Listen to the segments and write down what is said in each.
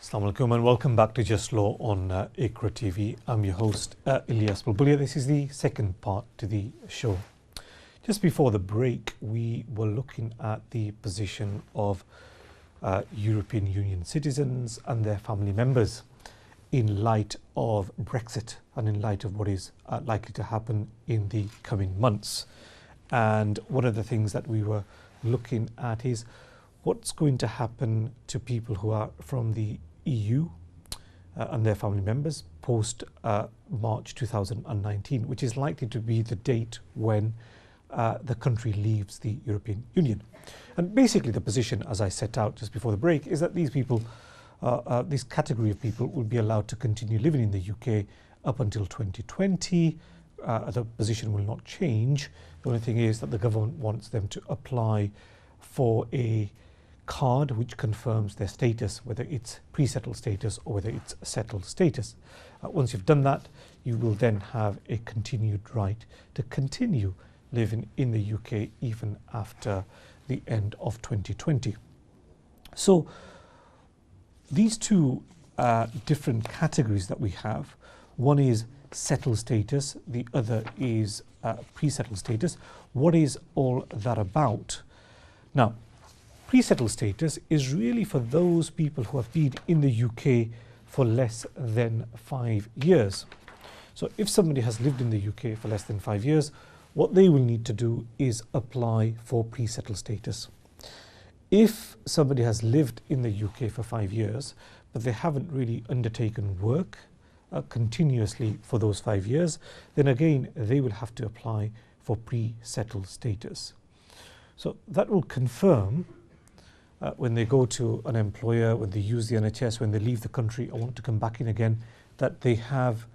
Assalamu alaikum and welcome back to Just Law on IQRA TV. I'm your host Ilyas Bulbulia. This is the second part to the show. Just before the break, we were looking at the position of European Union citizens and their family members in light of Brexit and in light of what is likely to happen in the coming months. And one of the things that we were looking at is what's going to happen to people who are from the EU and their family members post March 2019, which is likely to be the date when the country leaves the European Union. And basically the position, as I set out just before the break, is that these people, this category of people will be allowed to continue living in the UK up until 2020. The position will not change. The only thing is that the government wants them to apply for a card which confirms their status, whether it's pre-settled status or whether it's settled status. Once you've done that, you will then have a continued right to continue living in the UK even after the end of 2020. So these two different categories that we have, one is settled status, the other is pre-settled status. What is all that about? Now, pre-settled status is really for those people who have been in the UK for less than 5 years. So if somebody has lived in the UK for less than 5 years, what they will need to do is apply for pre-settled status. If somebody has lived in the UK for 5 years, but they haven't really undertaken work continuously for those 5 years, then again they will have to apply for pre-settled status. So that will confirm when they go to an employer, when they use the NHS, when they leave the country or want to come back in again, that they have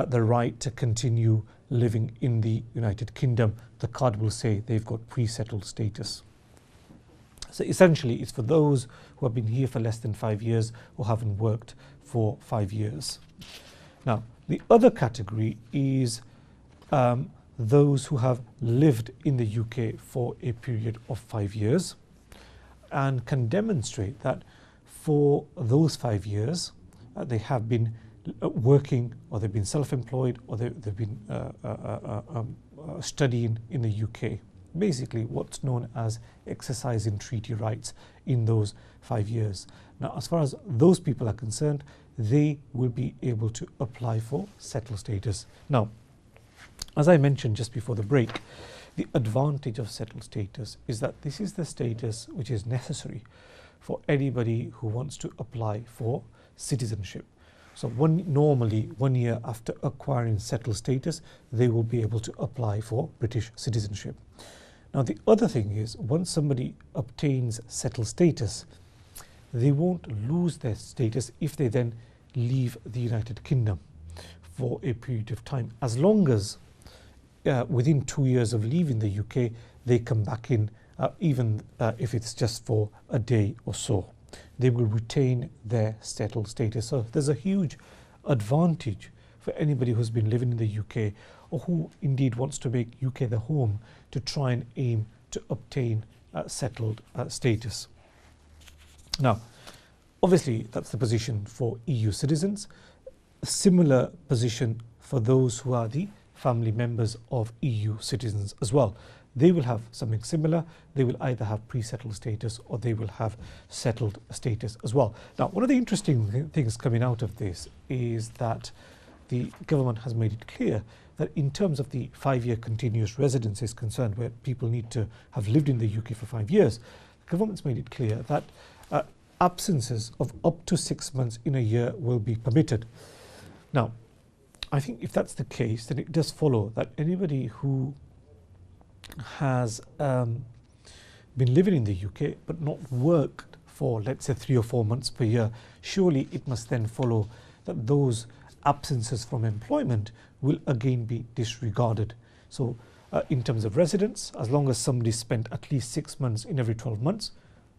the right to continue living in the United Kingdom. The card will say they've got pre-settled status. So essentially it's for those who have been here for less than 5 years or haven't worked for 5 years. Now, the other category is those who have lived in the UK for a period of 5 years and can demonstrate that for those 5 years they have been working, or they've been self-employed, or they've been studying in the UK. Basically what's known as exercising treaty rights in those 5 years. Now, as far as those people are concerned, they will be able to apply for settled status. Now, as I mentioned just before the break, the advantage of settled status is that this is the status which is necessary for anybody who wants to apply for citizenship. So normally 1 year after acquiring settled status, they will be able to apply for British citizenship. Now, the other thing is, once somebody obtains settled status, they won't lose their status if they then leave the United Kingdom for a period of time, as long as within 2 years of leaving the UK, they come back in, even if it's just for a day or so. They will retain their settled status. So there's a huge advantage for anybody who's been living in the UK or who indeed wants to make UK the home to try and aim to obtain settled status. Now, obviously that's the position for EU citizens. A similar position for those who are the family members of EU citizens as well. They will have something similar. They will either have pre-settled status or they will have settled status as well. Now, one of the interesting things coming out of this is that the government has made it clear that in terms of the 5-year continuous residence is concerned, where people need to have lived in the UK for 5 years, the government's made it clear that absences of up to 6 months in a year will be permitted. Now, I think if that's the case, then it does follow that anybody who has been living in the UK but not worked for, let's say, 3 or 4 months per year, surely it must then follow that those absences from employment will again be disregarded. So in terms of residence, as long as somebody spent at least 6 months in every 12 months,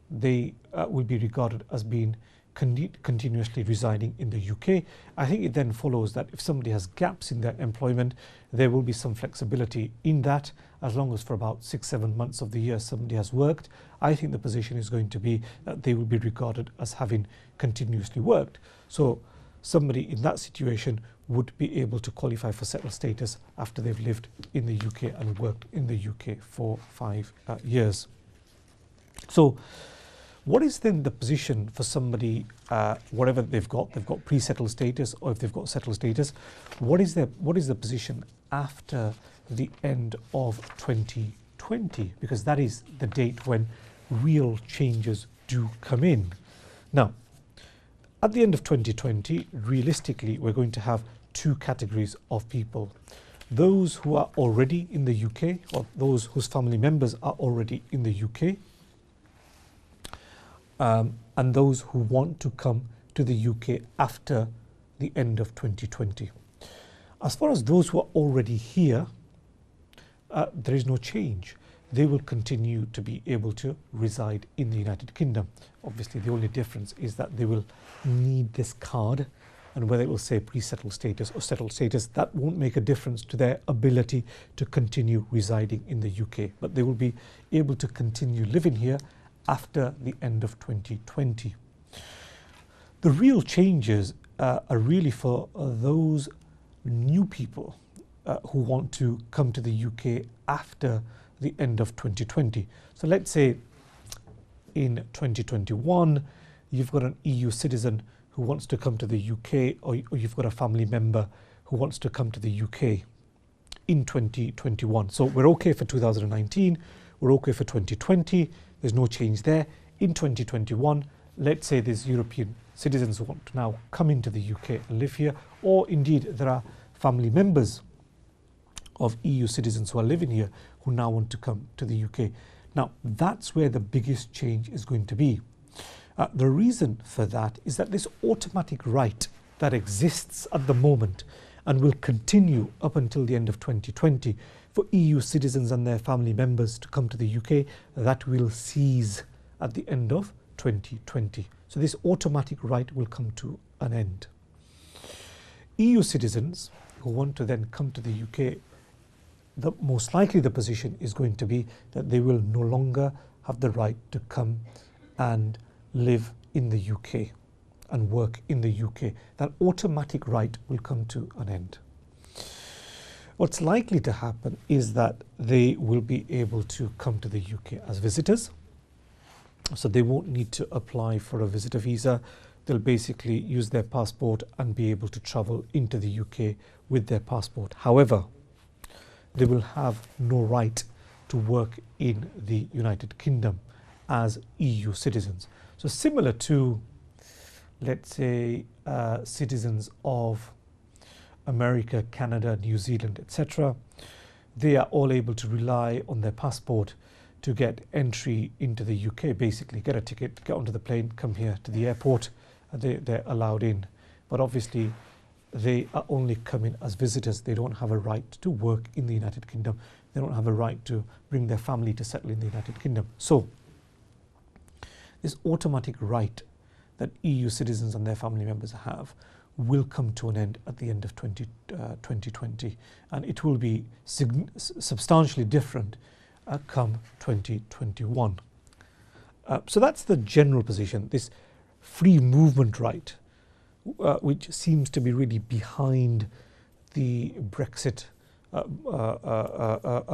they will be regarded as being continuously residing in the UK. I think it then follows that if somebody has gaps in their employment, there will be some flexibility in that, as long as for about 6-7 months of the year somebody has worked. I think the position is going to be that they will be regarded as having continuously worked. So somebody in that situation would be able to qualify for settled status after they've lived in the UK and worked in the UK for 5 years. So what is then the position for somebody, whatever they've got pre-settled status, or if they've got settled status, what is the position after the end of 2020? Because that is the date when real changes do come in. Now, at the end of 2020, realistically, we're going to have 2 categories of people. Those who are already in the UK, or those whose family members are already in the UK, and those who want to come to the UK after the end of 2020. As far as those who are already here, there is no change. They will continue to be able to reside in the United Kingdom. Obviously, the only difference is that they will need this card, and whether it will say pre-settled status or settled status, that won't make a difference to their ability to continue residing in the UK. But they will be able to continue living here after the end of 2020. The real changes are really for those new people who want to come to the UK after the end of 2020. So let's say in 2021 you've got an EU citizen who wants to come to the UK, or you've got a family member who wants to come to the UK in 2021. So we're okay for 2019, we're okay for 2020, there's no change there. In 2021, let's say there's European citizens who want to now come into the UK and live here, or indeed there are family members of EU citizens who are living here who now want to come to the UK. Now, that's where the biggest change is going to be. The reason for that is that this automatic right that exists at the moment and will continue up until the end of 2020 for EU citizens and their family members to come to the UK, that will cease at the end of 2020. So this automatic right will come to an end. EU citizens who want to then come to the UK, most likely the position is going to be that they will no longer have the right to come and live in the UK and work in the UK. That automatic right will come to an end. What's likely to happen is that they will be able to come to the UK as visitors. So they won't need to apply for a visitor visa. They'll basically use their passport and be able to travel into the UK with their passport. However, they will have no right to work in the United Kingdom as EU citizens. So similar to, let's say, citizens of America, Canada, New Zealand, etc., they are all able to rely on their passport to get entry into the UK, basically get a ticket, get onto the plane, come here to the airport, and they're allowed in. But obviously they are only coming as visitors. They don't have a right to work in the United Kingdom. They don't have a right to bring their family to settle in the United Kingdom. So this automatic right that EU citizens and their family members have will come to an end at the end of 2020, and it will be substantially different come 2021. So that's the general position, this free movement right, which seems to be really behind the Brexit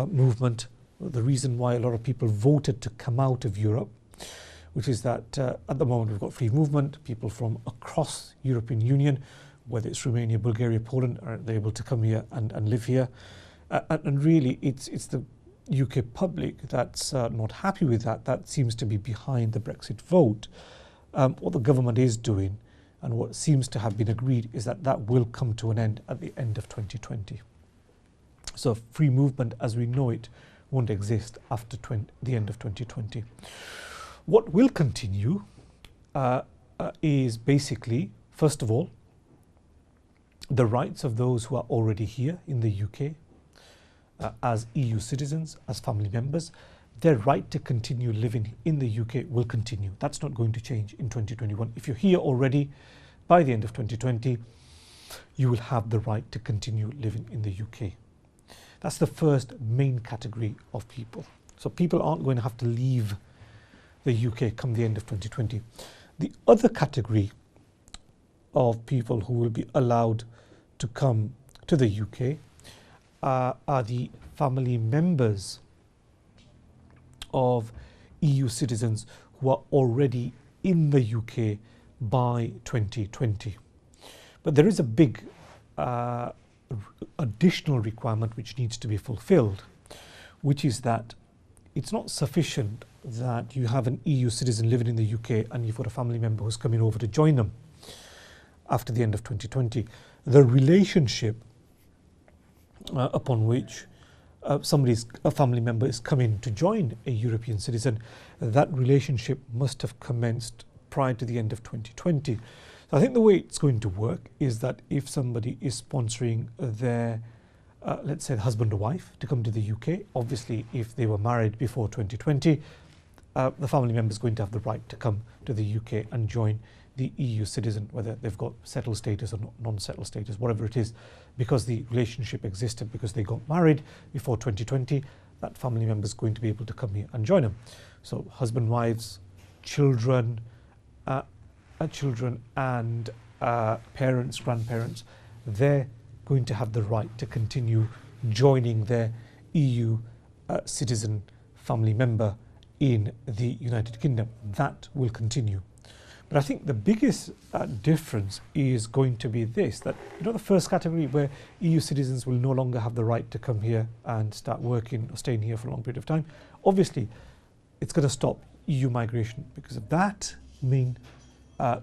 movement, the reason why a lot of people voted to come out of Europe, which is that at the moment we've got free movement. People from across European Union, whether it's Romania, Bulgaria, Poland, are able to come here and live here. And really it's the UK public that's not happy with that. That seems to be behind the Brexit vote. What the government is doing and what seems to have been agreed is that that will come to an end at the end of 2020. So free movement as we know it won't exist after the end of 2020. What will continue is basically, first of all, the rights of those who are already here in the UK as EU citizens, as family members. their right to continue living in the UK will continue. That's not going to change in 2021. If you're here already, by the end of 2020, you will have the right to continue living in the UK. That's the first main category of people. So people aren't going to have to leave the UK come the end of 2020. The other category of people who will be allowed to come to the UK are the family members of EU citizens who are already in the UK by 2020. But there is a big additional requirement which needs to be fulfilled, which is that it's not sufficient that you have an EU citizen living in the UK and you've got a family member who's coming over to join them after the end of 2020. The relationship upon which a family member is coming to join a European citizen, that relationship must have commenced prior to the end of 2020. So I think the way it's going to work is that if somebody is sponsoring their, let's say, husband or wife to come to the UK, obviously if they were married before 2020, the family member is going to have the right to come to the UK and join the EU citizen, whether they've got settled status or non-settled status, whatever it is, because the relationship existed because they got married before 2020, that family member is going to be able to come here and join them. So husband, wives, children, and parents, grandparents, they're going to have the right to continue joining their EU citizen family member in the United Kingdom. That will continue. But I think the biggest difference is going to be this, that the first category where EU citizens will no longer have the right to come here and start working or staying here for a long period of time. Obviously, it's going to stop EU migration because of that main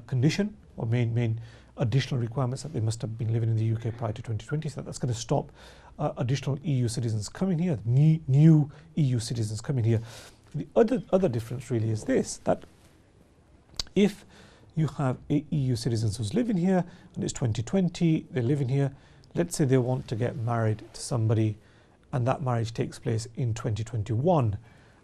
condition or main additional requirements that they must have been living in the UK prior to 2020. So that's going to stop additional EU citizens coming here, new EU citizens coming here. The other difference really is this, that if you have EU citizens who's living here and it's 2020, they're living here, let's say they want to get married to somebody and that marriage takes place in 2021,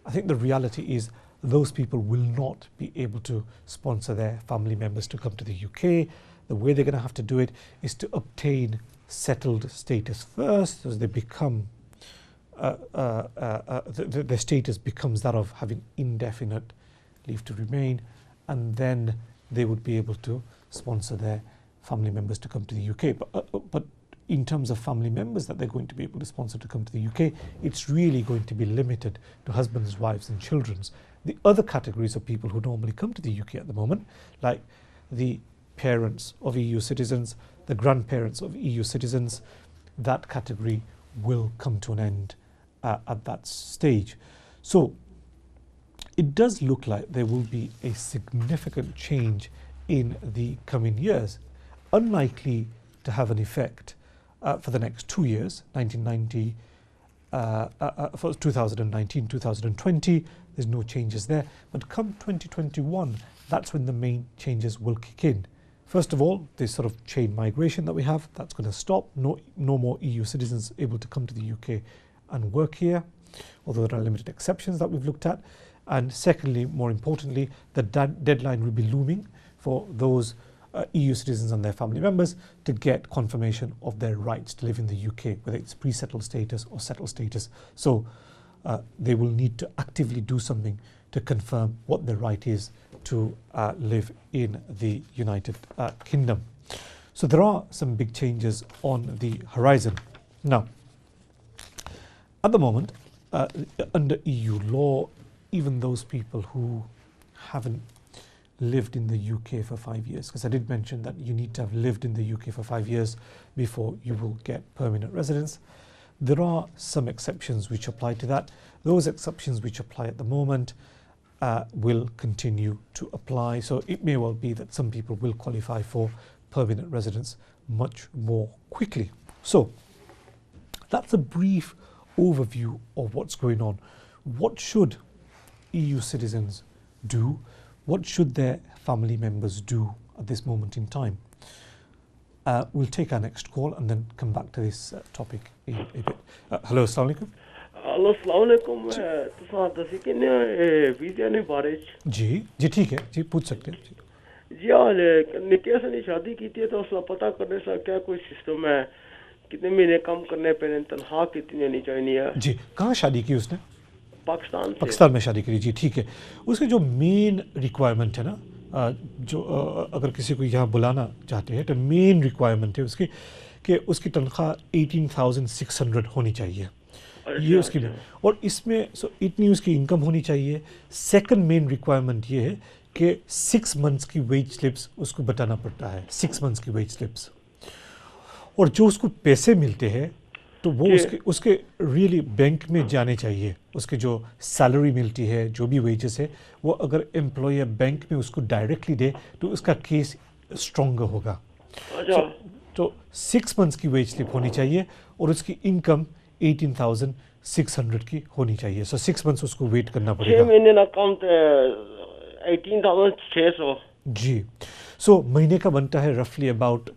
I think the reality is those people will not be able to sponsor their family members to come to the UK. The way they're going to have to do it is to obtain settled status first, so they become their status becomes that of having indefinite leave to remain, and then they would be able to sponsor their family members to come to the UK. But in terms of family members that they're going to be able to sponsor to come to the UK, it's really going to be limited to husbands, wives and children. The other categories of people who normally come to the UK at the moment, like the parents of EU citizens, the grandparents of EU citizens, that category will come to an end at that stage. So it does look like there will be a significant change in the coming years, unlikely to have an effect for the next 2 years, for 2019, 2020, there's no changes there. But come 2021, that's when the main changes will kick in. First of all, this sort of chain migration that we have, that's going to stop. No more EU citizens able to come to the UK and work here, although there are limited exceptions that we've looked at. And secondly, more importantly, the deadline will be looming for those EU citizens and their family members to get confirmation of their rights to live in the UK, whether it's pre-settled status or settled status. So they will need to actively do something to confirm what their right is to live in the United Kingdom. So there are some big changes on the horizon. Now, at the moment, under EU law, even those people who haven't lived in the UK for 5 years, because I did mention that you need to have lived in the UK for 5 years before you will get permanent residence. There are some exceptions which apply to that. Those exceptions which apply at the moment will continue to apply. So it may well be that some people will qualify for permanent residence much more quickly. So that's a brief overview of what's going on. What should EU citizens do? What should their family members do at this moment in time? We'll take our next call and then come back to this topic in a bit. Hello, assalamu alaikum. Hello अस्सलाम वालेकुम तुसा दसी किन्ने visa ने बारे च जी ठीक है जी, पूछ सकते हैं जी हाल निक्के से ने शादी की थी तो उसका पता करने सा क्या कोई सिस्टम है कितने महीने काम करने पे तनख्वाह कितनी होनी चाहिए जी। कहाँ शादी की उसने? पाकिस्तान से पाकिस्तान में शादी करी जी, ठीक है। उसकी जो मेन रिक्वायरमेंट है ना, जो अगर किसी को यहाँ बुलाना चाहते हैं तो मेन रिक्वायरमेंट है उसकी कि उसकी तनख्वाह 18,600 होनी चाहिए। ये अच्छा उसकी अच्छा मेन, और इसमें इतनी उसकी इनकम होनी चाहिए। सेकंड मेन रिक्वायरमेंट ये है कि 6 मंथ्स की वेज स्लिप्स उसको बताना पड़ता है, 6 मंथ्स की वेज स्लिप्स। और जो उसको पैसे मिलते हैं तो वो जी उसके उसके रियली बैंक में जाने चाहिए। उसके जो सैलरी मिलती है, जो भी वेजेस है, वो अगर एम्प्लॉयर बैंक में उसको डायरेक्टली दे तो उसका केस स्ट्रॉन्गर होगा। अच्छा तो 6 मंथ्स की वेज स्लिप होनी चाहिए और उसकी इनकम 18,600 की होनी चाहिए। सो 6 मंथ्स उसको वेट करना 6 पड़ेगा। महीने ना काम 18,600 जी। सो महीने का बनता है रफली अबाउट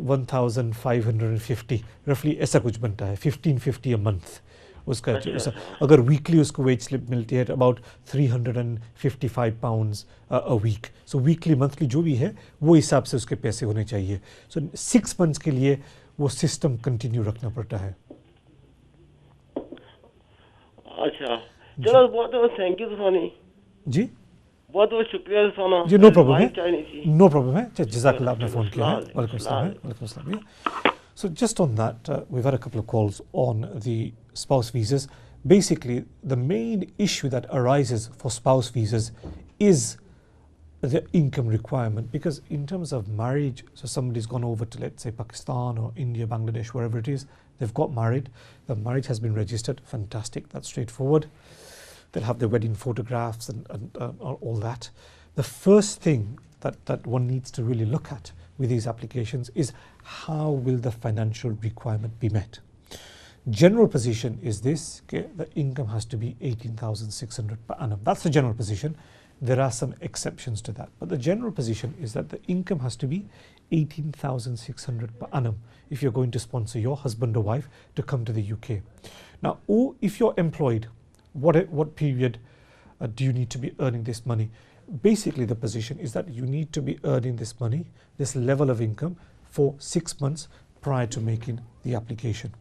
1,550, रफली ऐसा कुछ बनता है, 1550 अ मंथ उसका। अच्छा अच्छा अगर वीकली उसको वेज स्लिप मिलती है तो about 355 pounds a week. So weekly monthly जो भी है वो हिसाब से उसके पैसे होने चाहिए। सो 6 मंथ्स के लिए वो सिस्टम कंटिन्यू रखना पड़ता है। अच्छा जी चलो बहुत बहुत थैंक यू तुसानी जी बहुत बहुत शुक्रिया तुसाना जी, नो प्रॉब्लम लाइन है, चाहिए थी नो प्रॉब्लम है। जज़ाकल्लाह, आपने चलो फ़ोन किया है। सलाम वालेकुम अस्सलाम है, सलाम वालेकुम अस्सलाम। So just on that, we've had a couple of calls on the spouse visas. Basically, the main issue that arises for spouse visas is the income requirement, because in terms of marriage, so somebody's gone over to, let's say, Pakistan or India, Bangladesh, wherever it is, they've got married, the marriage has been registered, fantastic, that's straightforward. They'll have their wedding photographs and all that. The first thing that one needs to really look at with these applications is how will the financial requirement be met. General position is this: okay, the income has to be 18,600 per annum. That's the general position. There are some exceptions to that, but the general position is that the income has to be 18,600 per annum if you're going to sponsor your husband or wife to come to the UK. Now, or if you're employed, what period do you need to be earning this money? Basically, the position is that you need to be earning this money, this level of income, for 6 months prior to making the application.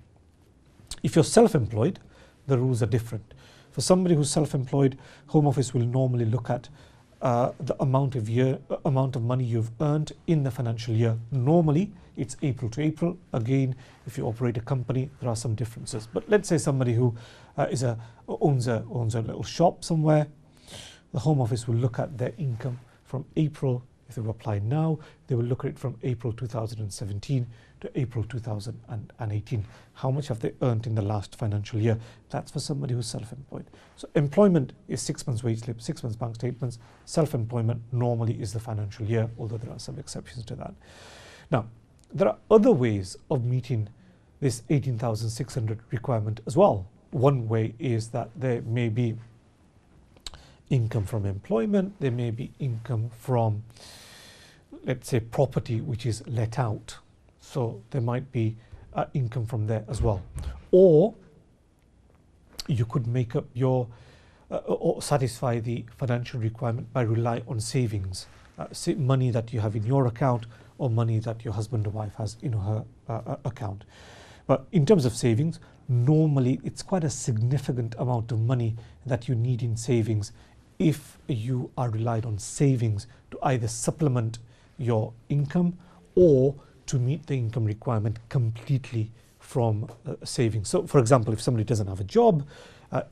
If you're self-employed, the rules are different. For somebody who's self-employed, Home Office will normally look at the amount of money you've earned in the financial year. Normally, it's April to April. Again, if you operate a company, there are some differences. But let's say somebody who owns a little shop somewhere, the Home Office will look at their income from April. If they've applied now, they will look at it from April 2017 to April 2018. How much have they earned in the last financial year? That's for somebody who's self-employed. So employment is 6 months wage slip, 6 months bank statements. Self-employment normally is the financial year, although there are some exceptions to that. Now, there are other ways of meeting this 18,600 requirement as well. One way is that there may be income from employment, there may be income from, let's say, property which is let out. So there might be income from there as well. Or you could make up your or satisfy the financial requirement by relying on savings, money that you have in your account or money that your husband or wife has in her account. But in terms of savings, normally it's quite a significant amount of money that you need in savings if you are relied on savings to either supplement your income or to meet the income requirement completely from savings. So for example, if somebody doesn't have a job,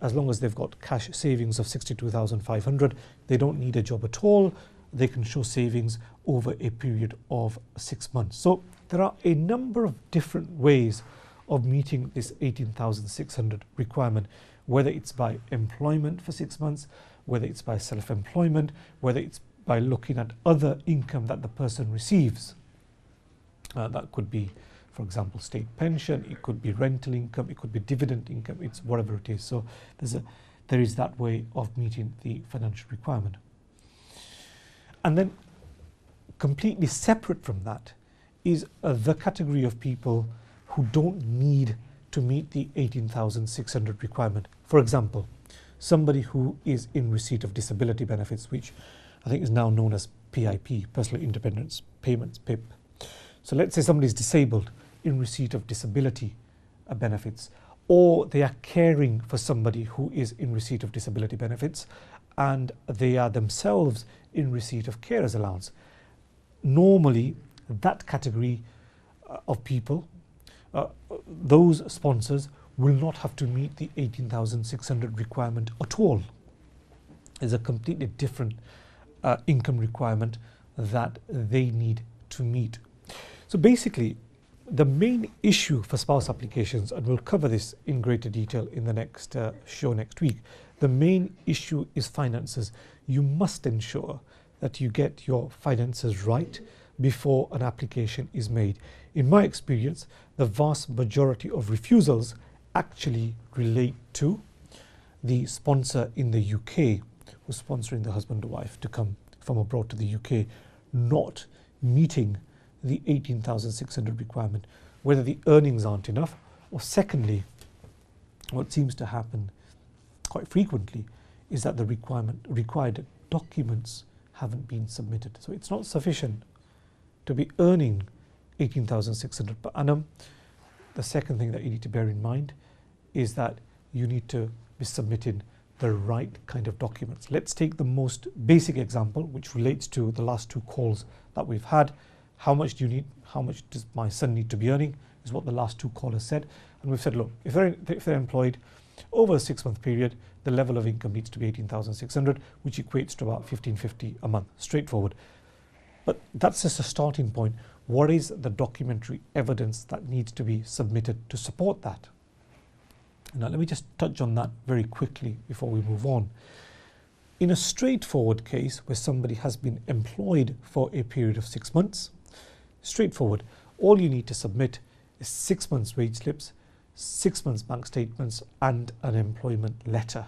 as long as they've got cash savings of 62,500, they don't need a job at all. They can show savings over a period of 6 months. So there are a number of different ways of meeting this 18,600 requirement, whether it's by employment for 6 months, whether it's by self-employment, whether it's by looking at other income that the person receives. That could be, for example, state pension, it could be rental income, it could be dividend income, it's whatever it is. So there is that way of meeting the financial requirement. And then completely separate from that is the category of people who don't need to meet the 18,600 requirement. For example, somebody who is in receipt of disability benefits, which I think is now known as PIP, Personal Independence Payments, PIP. So let's say somebody is disabled in receipt of disability benefits, or they are caring for somebody who is in receipt of disability benefits and they are themselves in receipt of carers allowance. Normally, that category of people, those sponsors will not have to meet the 18,600 requirement at all. It's a completely different income requirement that they need to meet. So basically, the main issue for spouse applications, and we'll cover this in greater detail in the next show next week, the main issue is finances. You must ensure that you get your finances right before an application is made. In my experience, the vast majority of refusals actually relate to the sponsor in the UK who's sponsoring the husband or wife to come from abroad to the UK not meeting the 18,600 requirement, whether the earnings aren't enough, or secondly, what seems to happen quite frequently is that the required documents haven't been submitted. So it's not sufficient to be earning 18,600 per annum. The second thing that you need to bear in mind is that you need to be submitting the right kind of documents. Let's take the most basic example, which relates to the last two calls that we've had. How much do you need? How much does my son need to be earning? Is what the last two callers said. And we've said, look, if they're employed over a 6-month period, the level of income needs to be 18,600, which equates to about 1,550 a month. Straightforward. But that's just a starting point. What is the documentary evidence that needs to be submitted to support that? Now, let me just touch on that very quickly before we move on. In a straightforward case where somebody has been employed for a period of 6 months, straightforward, all you need to submit is 6 months wage slips, 6 months bank statements, and an employment letter.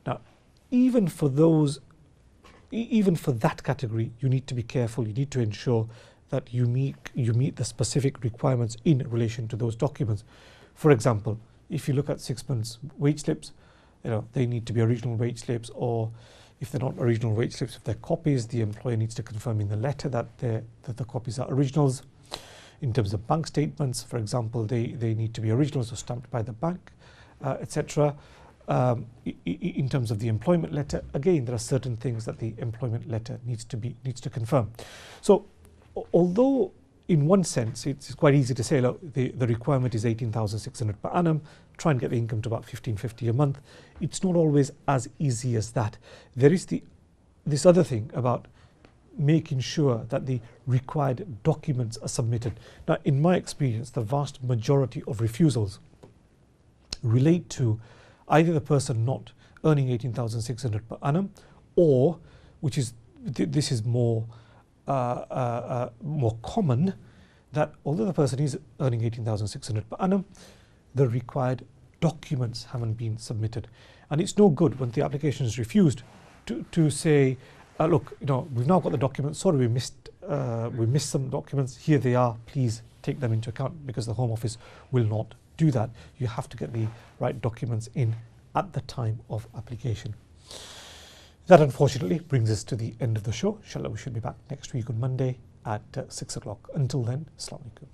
Now, even for that category, you need to be careful. You need to ensure that you meet the specific requirements in relation to those documents. For example, if you look at 6 months wage slips, they need to be original wage slips, or if they're not original wage slips, if they're copies, the employer needs to confirm in the letter that the copies are originals. In terms of bank statements, for example, they need to be originals or stamped by the bank, etc. In terms of the employment letter, again, there are certain things that the employment letter needs to confirm. So, although in one sense it's quite easy to say, look, the requirement is 18,600 per annum, try and get the income to about 1,550 a month, it's not always as easy as that. There is this other thing about making sure that the required documents are submitted. Now, in my experience, the vast majority of refusals relate to either the person not earning 18,600 per annum, or, which is this is more common, that although the person is earning 18,600 per annum, the required documents haven't been submitted. And it's no good when the application is refused to say, look, we've now got the documents, sorry, we missed some documents, here they are, please take them into account, because the Home Office will not do that. You have to get the right documents in at the time of application. That unfortunately brings us to the end of the show. Inshallah, we should be back next week on Monday at 6 o'clock. Until then, Assalamu alaikum.